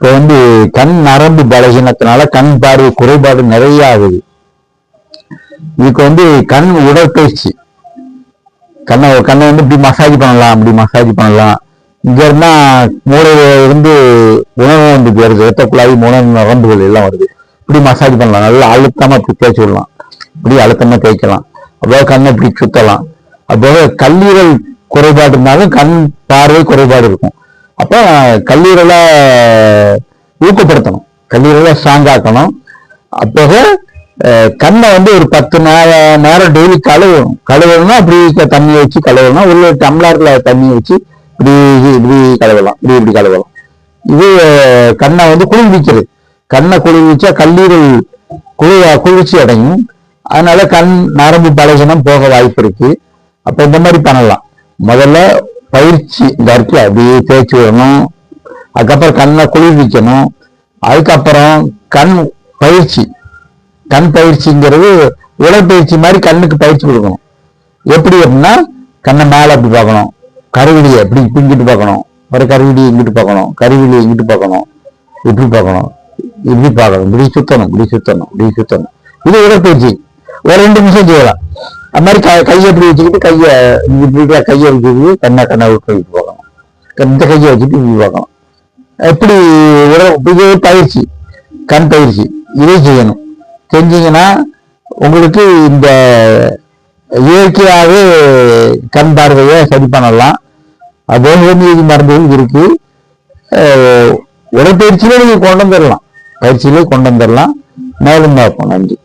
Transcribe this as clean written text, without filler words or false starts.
இப்போ கண் நரம்பு பலகீனத்தினால கண் பார்வை குறைபாடு நிறைய ஆகுது. இதுக்கு கண் உடற்பயிற்சி, கண்ணை இப்படி மசாஜ் பண்ணலாம், அப்படி மசாஜ் பண்ணலாம். இங்க இருந்தா மூளையில உணவு வருது, ரத்த குழாய் உணவு நரம்புகள் எல்லாம் வருது. இப்படி மசாஜ் பண்ணலாம், நல்லா அழுத்தமா இப்படி தேய்ச்சி விடலாம், இப்படி அழுத்தமா தேய்க்கலாம். அப்போ கண்ணை இப்படி சுத்தலாம். அப்போ கல்லீரல் குறைபாடு இருந்தாலும் கண் பார்வை குறைபாடு இருக்கும். அப்போ கல்லீரலை ஊக்கப்படுத்தணும், கல்லீரலை ஸ்ட்ராங் ஆக்கணும். அப்போ கண்ணை ஒரு 10 நேரம் டெய்லி கழுவணும்னா அப்படி தண்ணியை வச்சு கழுவணும். உள்ள டம்ளர்ல தண்ணியை வச்சு இப்படி இப்படி கழுவலாம், இப்படி கழுவலாம். இது கண்ணை குளிர்விக்கிறது. கண்ணை குளிர்விச்சா கல்லீரல் குளிர்ச்சி அடையும். அதனால கண் நரம்பு பலகீனம் போக வாய்ப்பு இருக்கு. அப்ப இந்த மாதிரி பண்ணலாம். முதல்ல பயிற்சி இந்த இடத்துல அப்படியே தேய்ச்சி விடணும். அதுக்கப்புறம் கண்ணை குளிர்விக்கணும். அதுக்கப்புறம் கண் பயிற்சிங்கிறது உடற்பயிற்சி மாதிரி கண்ணுக்கு பயிற்சி கொடுக்கணும். எப்படி அப்படின்னா கண்ணை மேல அப்படி பார்க்கணும், கருவிலியை இப்படி இங்கிட்டு பார்க்கணும், ஒரு கருவிலியை இங்கிட்டு பார்க்கணும், கருவிலியை இங்கிட்டு பார்க்கணும், இப்படி பார்க்கணும், இப்படி பார்க்கணும், இப்படி சுத்தணும், இப்படி சுத்தணும், இப்படி சுத்தணும். இது உடற்பயிற்சி. ஒரு 2 நிமிஷம் செய்யலாம். அது மாதிரி கையை எப்படி வச்சுக்கிட்டு கையை வச்சுக்கிட்டு கண்ணை விட்டு பார்க்கணும், இந்த கையை வச்சுட்டு இப்படி பார்க்கணும். எப்படி இது பயிற்சி, கண் பயிற்சி. இதை செய்யணும். செஞ்சீங்கன்னா உங்களுக்கு இந்த இயற்கையாகவே கண் பார்வையை சரி பண்ணலாம். அதே மருந்துகள் இருக்கு. உடற்பயிற்சியிலே நீங்க கொண்டு வந்துடலாம், பயிற்சியிலே கொண்டு வந்துடலாம். மேலும் பார்ப்போம். நன்றி.